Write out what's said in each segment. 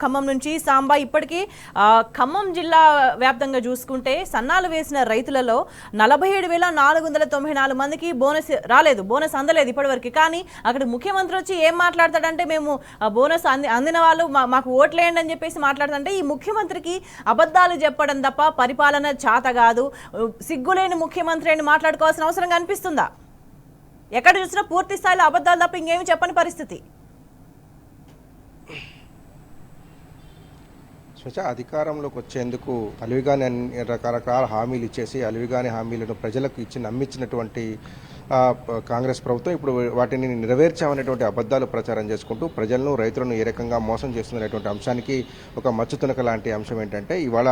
ఖమ్మం నుంచి సాంబా ఇప్పటికీ ఖమ్మం జిల్లా వ్యాప్తంగా చూసుకుంటే సన్నాలు వేసిన రైతులలో 47,494 మందికి బోనస్ రాలేదు, బోనస్ అందలేదు ఇప్పటివరకు. కానీ అక్కడ ముఖ్యమంత్రి వచ్చి ఏం మాట్లాడతాడంటే మేము బోనస్ అందిన వాళ్ళు మాకు ఓట్లేయండి అని చెప్పేసి మాట్లాడుతుంటే ఈ ముఖ్యమంత్రికి అబద్ధాలు చెప్పడం తప్ప పరిపాలన చేత కాదు, సిగ్గులేని ముఖ్యమంత్రి అని మాట్లాడుకోవాల్సిన అవసరం కనిపిస్తుందా? ఎక్కడ చూసినా పూర్తి స్థాయిలో అబద్ధాలు తప్ప ఇంకేమి చెప్పని పరిస్థితి. అధికారంలోకి వచ్చేందుకు అలివిగాని రకరకాల హామీలు ఇచ్చేసి అలివిగాని హామీలను ప్రజలకు ఇచ్చి నమ్మించినటువంటి కాంగ్రెస్ ప్రభుత్వం ఇప్పుడు వాటిని నెరవేర్చామనేటువంటి అబద్ధాలు ప్రచారం చేసుకుంటూ ప్రజలను రైతులను ఏ రకంగా మోసం చేస్తుందనేటువంటి అంశానికి ఒక మచ్చుతునక లాంటి అంశం ఏంటంటే ఇవాళ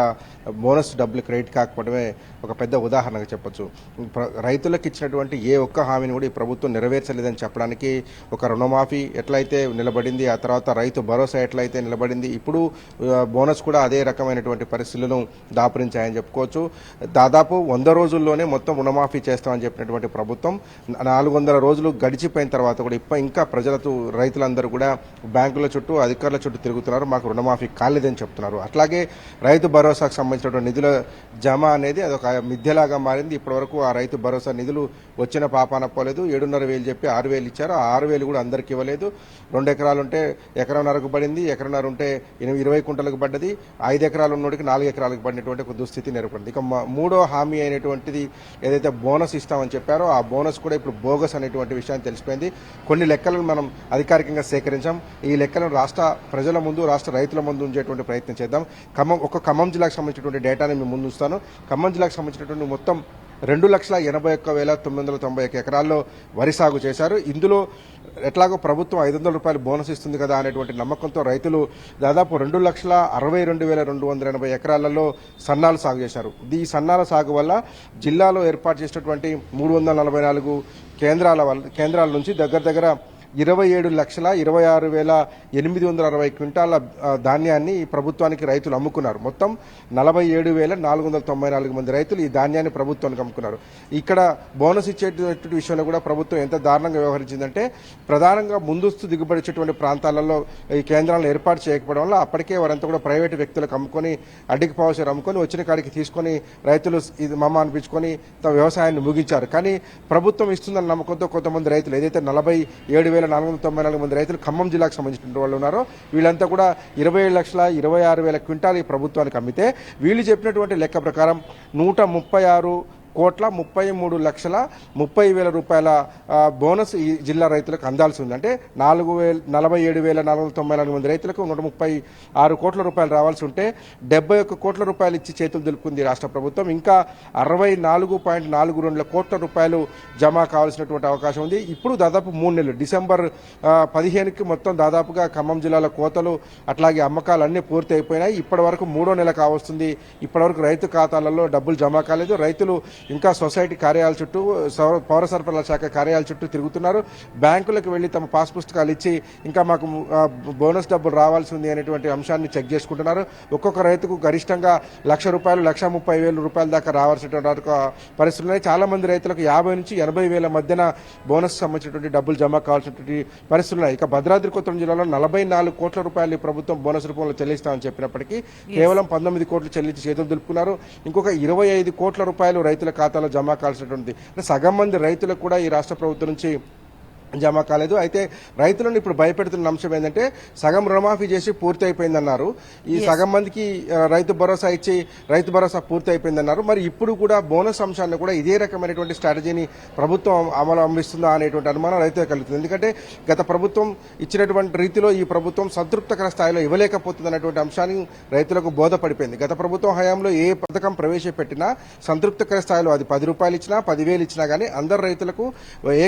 బోనస్ డబ్బులు క్రెడిట్ కాకపోవడమే ఒక పెద్ద ఉదాహరణగా చెప్పొచ్చు. రైతులకు ఇచ్చినటువంటి ఏ ఒక్క హామీని కూడా ఈ ప్రభుత్వం నెరవేర్చలేదని చెప్పడానికి ఒక రుణమాఫీ ఎట్లయితే నిలబడింది, ఆ తర్వాత రైతు భరోసా ఎట్లయితే నిలబడింది, ఇప్పుడు బోనస్ కూడా అదే రకమైనటువంటి పరిస్థితులను దాపురించాయని చెప్పుకోవచ్చు. దాదాపు 100 రోజుల్లోనే మొత్తం రుణమాఫీ చేస్తామని చెప్పినటువంటి ప్రభుత్వం 400 రోజులు గడిచిపోయిన తర్వాత కూడా ఇంకా ప్రజలతో రైతులందరూ కూడా బ్యాంకుల చుట్టూ అధికారుల చుట్టూ తిరుగుతున్నారు, మాకు రుణమాఫీ కాలేదని చెప్తున్నారు. అట్లాగే రైతు భరోసాకు సంబంధించినటువంటి నిధుల జమ అనేది అదొక మిథ్యలాగా మారింది. ఇప్పటివరకు ఆ రైతు భరోసా నిధులు వచ్చిన పాపాన పోలేదు. 7,500 చెప్పి 6,000 ఇచ్చారు. ఆ 6,000 కూడా అందరికీ ఇవ్వలేదు. 2 ఎకరాలు ఉంటే ఎకరంన్నరకు పడింది, ఎకరంన్నర ఉంటే 20 కుంటలకు పడ్డది, 5 ఎకరాలు ఉన్నోడికి 4 ఎకరాలకు పడినటువంటి ఒక దుస్థితి నెలకొంది. ఇక మూడో హామీ అయినటువంటిది ఏదైతే బోనస్ ఇస్తామని చెప్పారో ఆ బోనస్ కూడా ఇప్పుడు బోగస్ అనేటువంటి విషయాన్ని తెలిసిపోయింది. కొన్ని లెక్కలను మనం అధికారికంగా సేకరించాం. ఈ లెక్కలను రాష్ట్ర ప్రజల ముందు, రాష్ట్ర రైతుల ముందు ఉంచేటువంటి ప్రయత్నం చేద్దాం. ఖమ్మం జిల్లాకు సంబంధించినటువంటి డేటాని మేము ముందు ఉంచుతాను. ఖమ్మం జిల్లాకు సంబంధించినటువంటి మొత్తం 2,81,991 ఎకరాల్లో వరి సాగు చేశారు. ఇందులో ఎట్లాగో ప్రభుత్వం 500 రూపాయలు బోనస్ ఇస్తుంది కదా అనేటువంటి నమ్మకంతో రైతులు దాదాపు 2,62,280 ఎకరాలలో సన్నాలు సాగు చేశారు. ఈ సన్నాల సాగు వల్ల జిల్లాలో ఏర్పాటు చేసినటువంటి 344 కేంద్రాల నుంచి దగ్గర 27,26,860 క్వింటాల ధాన్యాన్ని ప్రభుత్వానికి రైతులు అమ్ముకున్నారు. మొత్తం 47,494 మంది రైతులు ఈ ధాన్యాన్ని ప్రభుత్వానికి అమ్ముకున్నారు. ఇక్కడ బోనస్ ఇచ్చేటువంటి విషయంలో కూడా ప్రభుత్వం ఎంత దారుణంగా వ్యవహరించిందంటే ప్రధానంగా ముందస్తు దిగుబడి ఇచ్చేటువంటి ప్రాంతాలలో ఈ కేంద్రాలను ఏర్పాటు చేయకపోవడం వల్ల అప్పటికే వారంతా కూడా ప్రైవేటు వ్యక్తులకు అమ్ముకొని అడ్డికి పావుసారు అమ్ముకొని వచ్చిన కాడికి తీసుకొని రైతులు ఇది మమ్మ అనిపించుకొని తమ వ్యవసాయాన్ని ముగించారు. కానీ ప్రభుత్వం ఇస్తుందన్న నమ్మకంతో కొంతమంది రైతులు ఏదైతే 47,494 మంది రైతులు ఖమ్మం జిల్లాకు సంబంధించిన వాళ్ళు ఉన్నారో వీళ్ళంతా కూడా 27,26,000 క్వింటాలు ఈ ప్రభుత్వానికి అమ్మితే వీళ్ళు చెప్పినటువంటి లెక్క ప్రకారం 130,33,30,30,000 రూపాయల బోనస్ ఈ జిల్లా రైతులకు అందాల్సి ఉంది. అంటే 47,494 మంది రైతులకు 136 కోట్ల రూపాయలు రావాల్సి ఉంటే 71 కోట్ల రూపాయలు ఇచ్చి చేతులు దులుపుకుంది రాష్ట్ర ప్రభుత్వం. ఇంకా 64.42 కోట్ల రూపాయలు జమ కావాల్సినటువంటి అవకాశం ఉంది. ఇప్పుడు దాదాపు 3 నెలలు డిసెంబర్ 15కి మొత్తం దాదాపుగా ఖమ్మం జిల్లాలో కోతలు అట్లాగే అమ్మకాలు అన్నీ పూర్తి అయిపోయినాయి. ఇప్పటి వరకు 3వ నెల కావస్తుంది. ఇప్పటివరకు రైతు ఖాతాలలో డబ్బులు జమ కాలేదు. రైతులు ఇంకా సొసైటీ కార్యాలయాల చుట్టూ, పౌర సరఫరాల శాఖ కార్యాలయాల చుట్టూ తిరుగుతున్నారు. బ్యాంకులకు వెళ్లి తమ పాస్ పుస్తకాలు ఇచ్చి ఇంకా మాకు బోనస్ డబ్బులు రావాల్సి ఉంది అనేటువంటి అంశాన్ని చెక్ చేసుకుంటున్నారు. ఒక్కొక్క రైతుకు గరిష్టంగా ₹1,00,000, ₹1,30,000 దాకా రావాల్సినటువంటి పరిస్థితులు. చాలా మంది రైతులకు 50,000 నుంచి 80,000 మధ్యన బోనస్ సంబంధించినటువంటి డబ్బులు జమ కావాల్సినటువంటి పరిస్థితులు ఉన్నాయి. ఇక భద్రాద్రి కొత్తగూడెం జిల్లాలో 44 కోట్ల రూపాయలు ఈ ప్రభుత్వం బోనస్ రూపంలో చెల్లిస్తామని చెప్పినప్పటికీ కేవలం 19 కోట్లు చెల్లించి చేతులు దులుపుకున్నారు. ఇంకొక 25 కోట్ల రూపాయలు రైతుల ఖాతాలో జమ కావాల్సినటువంటి సగం మంది రైతులకు కూడా ఈ రాష్ట్ర ప్రభుత్వం నుంచి జమ కాలేదు. అయితే రైతులను ఇప్పుడు భయపెడుతున్న అంశం ఏంటంటే సగం రుణమాఫీ చేసి పూర్తి అయిపోయిందన్నారు. ఈ సగం మందికి రైతు భరోసా ఇచ్చి రైతు భరోసా పూర్తి అయిపోయిందన్నారు. మరి ఇప్పుడు కూడా బోనస్ అంశాన్ని కూడా ఇదే రకమైనటువంటి స్ట్రాటజీని ప్రభుత్వం అమలుస్తుందా అనేటువంటి అనుమానం రైతులకు కలుగుతుంది. ఎందుకంటే గత ప్రభుత్వం ఇచ్చినటువంటి రీతిలో ఈ ప్రభుత్వం సంతృప్తికర స్థాయిలో ఇవ్వలేకపోతుంది అనేటువంటి అంశాన్ని రైతులకు బోధపడిపోయింది. గత ప్రభుత్వం హయాంలో ఏ పథకం ప్రవేశపెట్టినా సంతృప్తికర స్థాయిలో అది 10 రూపాయలు ఇచ్చినా 10,000 ఇచ్చినా కానీ అందరు రైతులకు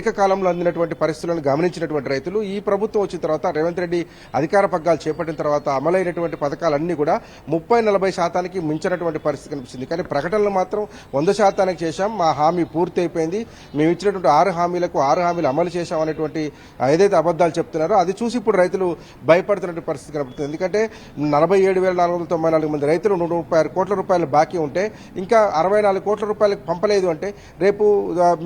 ఏకకాలంలో అందినటువంటి పరిస్థితులను గమనించినటువంటి రైతులు ఈ ప్రభుత్వం వచ్చిన తర్వాత రేవంత్ రెడ్డి అధికార పగ్గాలు చేపట్టిన తర్వాత అమలైనటువంటి పథకాలన్నీ కూడా 30-40% మించినటువంటి పరిస్థితి కనిపిస్తుంది. కానీ ప్రకటనలు మాత్రం 100% చేశాం, మా హామీ పూర్తి అయిపోయింది, మేము ఇచ్చినటువంటి 6 హామీలకు 6 హామీలు అమలు చేశాం అనేటువంటి ఏదైతే అబద్దాలు చెప్తున్నారో అది చూసి ఇప్పుడు రైతులు భయపడుతున్నటువంటి పరిస్థితి కనబడుతుంది. ఎందుకంటే 47,494 మంది రైతులు 136 కోట్ల రూపాయలు బాకీ ఉంటే ఇంకా 64 కోట్ల రూపాయలకు పంపలేదు అంటే రేపు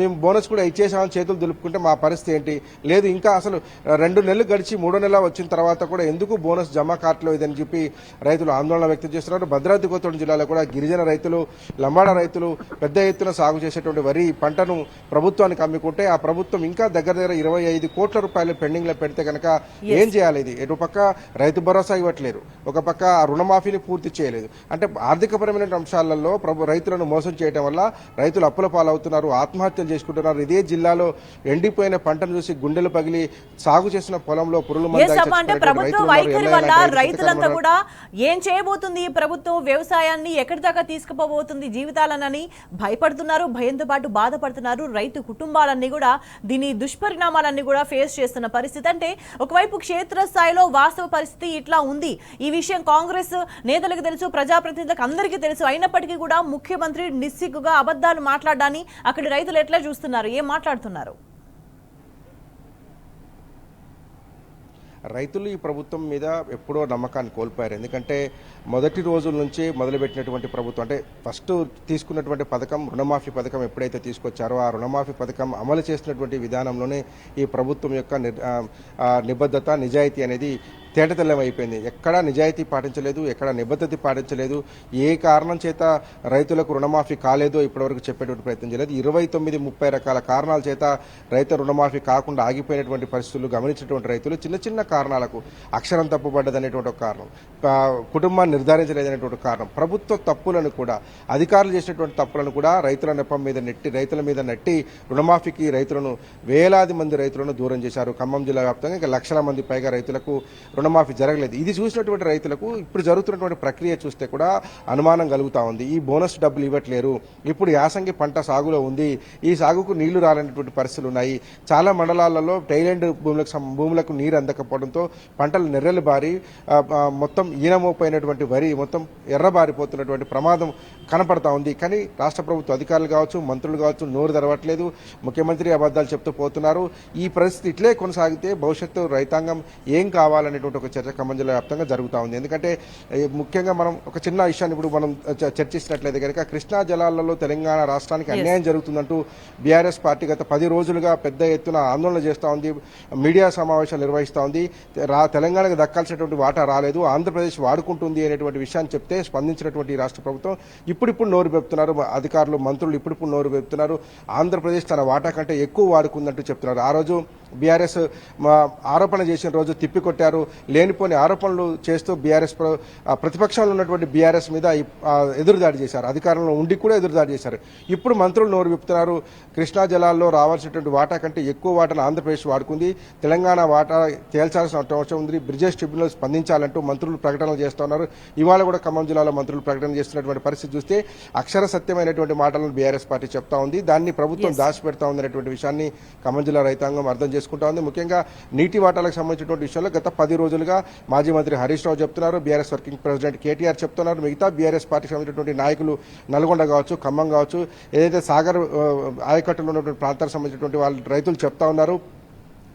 మేము బోనస్ కూడా ఇచ్చేసామని చేతులు దులుపుకుంటే మా పరిస్థితి ఏంటి? లేదు ఇంకా అసలు 2 నెలలు గడిచి 3వ నెల వచ్చిన తర్వాత కూడా ఎందుకు బోనస్ జమ కావట్లేదని చెప్పి రైతులు ఆందోళన వ్యక్తం చేస్తున్నారు. భద్రాద్రి కొత్తగూడెం జిల్లాలో కూడా గిరిజన రైతులు, లంబాడ రైతులు పెద్ద ఎత్తున సాగు చేసేటువంటి వరి పంటను ప్రభుత్వానికి అమ్ముకుంటే ఆ ప్రభుత్వం ఇంకా దగ్గర 25 కోట్ల రూపాయలు పెండింగ్ లో పెడితే కనుక ఏం చేయాలి? ఇది ఎటు పక్క రైతు భరోసా ఇవ్వట్లేరు, ఒక పక్క రుణమాఫీని పూర్తి చేయలేదు. అంటే ఆర్థికపరమైన అంశాలలో రైతులను మోసం చేయడం వల్ల రైతులు అప్పుల పాలవుతున్నారు, ఆత్మహత్యలు చేసుకుంటున్నారు. ఇదే జిల్లాలో ఎండిపోయిన పంటను చూసి గుండెలు పగిలి సాగు చేసిన పొలంలో పురుగుల అంటే ప్రభుత్వ వైఖరి వల్ల రైతులంతా కూడా ఏం చేయబోతుంది ఈ ప్రభుత్వం, వ్యవసాయాన్ని ఎక్కడి దాకా తీసుకుపోబోతుంది జీవితాలనని భయపడుతున్నారు, భయంతో పాటు బాధపడుతున్నారు. రైతు కుటుంబాలన్నీ కూడా దీని దుష్పరిణామాలన్నీ కూడా ఫేస్ చేస్తున్న పరిస్థితి. అంటే ఒకవైపు క్షేత్రస్థాయిలో వాస్తవ పరిస్థితి ఇట్లా ఉంది. ఈ విషయం కాంగ్రెస్ నేతలకు తెలుసు, ప్రజాప్రతినిధులకు అందరికీ తెలుసు. అయినప్పటికీ కూడా ముఖ్యమంత్రి నిస్సిగ్గుగా అబద్ధాలు మాట్లాడడాన్ని అక్కడి రైతులు ఎట్లా చూస్తున్నారు, ఏం మాట్లాడుతున్నారు? రైతులు ఈ ప్రభుత్వం మీద ఎప్పుడో నమ్మకాన్ని కోల్పోయారు. ఎందుకంటే మొదటి రోజుల నుంచి మొదలుపెట్టినటువంటి ప్రభుత్వం, అంటే ఫస్ట్ తీసుకున్నటువంటి పథకం రుణమాఫీ పథకం ఎప్పుడైతే తీసుకొచ్చారో ఆ రుణమాఫీ పథకం అమలు చేసినటువంటి విధానంలోనే ఈ ప్రభుత్వం యొక్క నిబద్ధత, నిజాయితీ అనేది తేటతెల్లమైపోయింది. ఎక్కడా నిజాయితీ పాటించలేదు, ఎక్కడ నిబద్ధత పాటించలేదు. ఏ కారణం చేత రైతులకు రుణమాఫీ కాలేదో ఇప్పటివరకు చెప్పేటువంటి ప్రయత్నం చేయలేదు. 29-30 రకాల కారణాల చేత రైతు రుణమాఫీ కాకుండా ఆగిపోయినటువంటి పరిస్థితులు గమనించినటువంటి రైతులు చిన్న చిన్న కారణాలకు అక్షరం తప్పుపడ్డదనేటువంటి ఒక కారణం, కుటుంబాన్ని నిర్ధారించలేదనేటువంటి కారణం, ప్రభుత్వ తప్పులను కూడా అధికారులు చేసినటువంటి తప్పులను కూడా రైతుల నెపం మీద నెట్టి, రైతుల మీద నెట్టి రుణమాఫీకి రైతులను వేలాది మంది రైతులను దూరం చేశారు. ఖమ్మం జిల్లా వ్యాప్తంగా ఇంకా లక్షల మంది పైగా రైతులకు రుణమాఫీ జరగలేదు. ఇది చూసినటువంటి రైతులకు ఇప్పుడు జరుగుతున్నటువంటి ప్రక్రియ చూస్తే కూడా అనుమానం కలుగుతా ఉంది. ఈ బోనస్ డబ్బులు ఇవ్వట్లేరు, ఇప్పుడు యాసంగి పంట సాగులో ఉంది, ఈ సాగుకు నీళ్లు రాలనేటువంటి పరిస్థితులు ఉన్నాయి. చాలా మండలాలలో టైలెండ్ భూములకు నీరు అందకపోవడంతో పంటలు నెర్రెలు బారి మొత్తం ఈనమోపోయినటువంటి వరి మొత్తం ఎర్రబారిపోతున్నటువంటి ప్రమాదం కనపడతా ఉంది. కానీ రాష్ట్ర ప్రభుత్వ అధికారులు కావచ్చు, మంత్రులు కావచ్చు నోరు తెరవట్లేదు, ముఖ్యమంత్రి అబద్ధాలు చెప్తూ పోతున్నారు. ఈ పరిస్థితి ఇట్లే కొనసాగితే భవిష్యత్తు రైతాంగం ఏం కావాలనేటువంటి ఒక చర్చ ఖమ్మం జిల్లా వ్యాప్తంగా జరుగుతూ ఉంది. ఎందుకంటే ముఖ్యంగా మనం ఒక చిన్న విషయాన్ని ఇప్పుడు మనం చర్చిస్తున్నట్లయితే కనుక కృష్ణా జలాలలో తెలంగాణ రాష్ట్రానికి అన్యాయం జరుగుతుందంటూ బీఆర్ఎస్ పార్టీ గత 10 రోజులుగా పెద్ద ఎత్తున ఆందోళన చేస్తూ ఉంది, మీడియా సమావేశాలు నిర్వహిస్తూ ఉంది. తెలంగాణకు దక్కాల్సినటువంటి వాటా రాలేదు, ఆంధ్రప్రదేశ్ వాడుకుంటుంది అనేటువంటి విషయాన్ని చెప్తే స్పందించినటువంటి రాష్ట్ర ప్రభుత్వం ఇప్పుడు నోరు పెడుతున్నారు. అధికారులు, మంత్రులు ఇప్పుడు నోరు పెడుతున్నారు. ఆంధ్రప్రదేశ్ తన వాటా కంటే ఎక్కువ వాడుకుందంటూ చెప్తున్నారు. ఆ రోజు బీఆర్ఎస్ ఆరోపణ చేసిన రోజు తిప్పికొట్టారు. లేనిపోని ఆరోపణలు చేస్తూ బీఆర్ఎస్ ప్రతిపక్షంలో ఉన్నటువంటి బీఆర్ఎస్ మీద ఎదురుదాడి చేశారు, అధికారంలో ఉండి కూడా ఎదురుదాడి చేశారు. ఇప్పుడు మంత్రులు నోరు విప్పుతున్నారు. కృష్ణా జలాల్లో రావాల్సినటువంటి వాటా కంటే ఎక్కువ వాటాను ఆంధ్రప్రదేశ్ వాడుకుంది, తెలంగాణ వాటా తేల్చాల్సిన అవసరం ఉంది, బ్రిజేష్ ట్రిబ్యునల్ స్పందించాలంటూ మంత్రులు ప్రకటనలు చేస్తున్నారు. ఇవాళ కూడా ఖమ్మం జిల్లాలో మంత్రులు ప్రకటన చేస్తున్నటువంటి పరిస్థితి చూస్తే అక్షర సత్యమైనటువంటి మాటలను బీఆర్ఎస్ పార్టీ చెప్తా ఉంది. దాన్ని ప్రభుత్వం దాచిపెడతా ఉంది అనేటువంటి విషయాన్ని ఖమ్మం జిల్లా రైతాంగం అర్థం చేసుకుంటా ఉంది. ముఖ్యంగా నీటి వాటాలకు సంబంధించినటువంటి విషయంలో గత 10 రోజులుగా మాజీ మంత్రి హరీష్ రావు చెప్తున్నారు, బీఆర్ఎస్ వర్కింగ్ ప్రెసిడెంట్ కేటీఆర్ చెప్తున్నారు, మిగతా బీఆర్ఎస్ పార్టీకి సంబంధించినటువంటి నాయకులు నల్గొండ కావచ్చు, ఖమ్మం కావచ్చు, ఏదైతే సాగర్ ఆయకట్టులో ఉన్నటువంటి ప్రాంతాలకు సంబంధించినటువంటి వాళ్ళు రైతులు చెప్తా ఉన్నారు.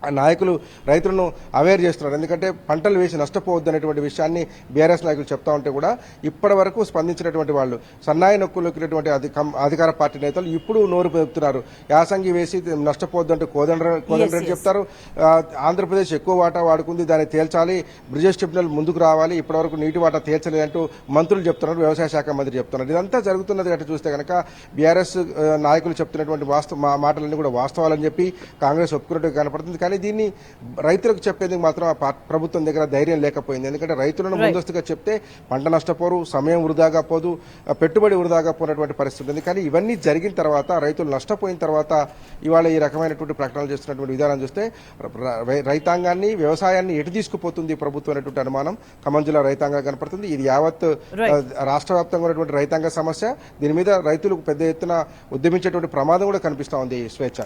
ఆ నాయకులు రైతులను అవేర్ చేస్తున్నారు. ఎందుకంటే పంటలు వేసి నష్టపోవద్దు అనేటువంటి విషయాన్ని బీఆర్ఎస్ నాయకులు చెప్తా ఉంటే కూడా ఇప్పటి వరకు స్పందించినటువంటి వాళ్ళు, సన్నాయి నొక్కులొక్కినటువంటి అధికార పార్టీ నేతలు ఇప్పుడు నోరు పెడుతున్నారు. యాసంగి వేసి నష్టపోవద్దు అంటే కోదండరెడ్డి చెప్తారు, ఆంధ్రప్రదేశ్ ఎక్కువ వాటా వాడుకుంది, దాన్ని తేల్చాలి, బ్రిజేష్ ట్రిబ్యునల్ ముందుకు రావాలి, ఇప్పటివరకు నీటి వాటా తేల్చలేదంటూ మంత్రులు చెప్తున్నారు, వ్యవసాయ శాఖ మంత్రి చెప్తున్నారు. ఇదంతా జరుగుతున్నది అంటే చూస్తే కనుక బీఆర్ఎస్ నాయకులు చెప్తున్నటువంటి మాటలన్నీ కూడా వాస్తవాలని చెప్పి కాంగ్రెస్ ఒప్పుకున్నట్టు కనపడుతుంది. కానీ దీన్ని రైతులకు చెప్పేందుకు మాత్రం ప్రభుత్వం దగ్గర ధైర్యం లేకపోయింది. ఎందుకంటే రైతులను ముందస్తుగా చెప్తే పంట నష్టపోరు, సమయం వృధాగా పోదు, పెట్టుబడి వృధాగా పోయినటువంటి పరిస్థితి ఉంది. కానీ ఇవన్నీ జరిగిన తర్వాత, రైతులు నష్టపోయిన తర్వాత ఇవాళ ఈ రకమైనటువంటి ప్రకటనలు చేస్తున్నటువంటి విధానం చూస్తే రైతాంగాన్ని, వ్యవసాయాన్ని ఎటు తీసుకుపోతుంది ప్రభుత్వం అనేటువంటి అనుమానం ఖమ్మం జిల్లా రైతాంగం కనపడుతుంది. ఇది యావత్ రాష్ట్ర వ్యాప్తంగా ఉన్నటువంటి రైతాంగ సమస్య. దీని మీద రైతులకు పెద్ద ఎత్తున ఉద్యమించేటువంటి ప్రమాదం కూడా కనిపిస్తా ఉంది. స్వేచ్ఛ.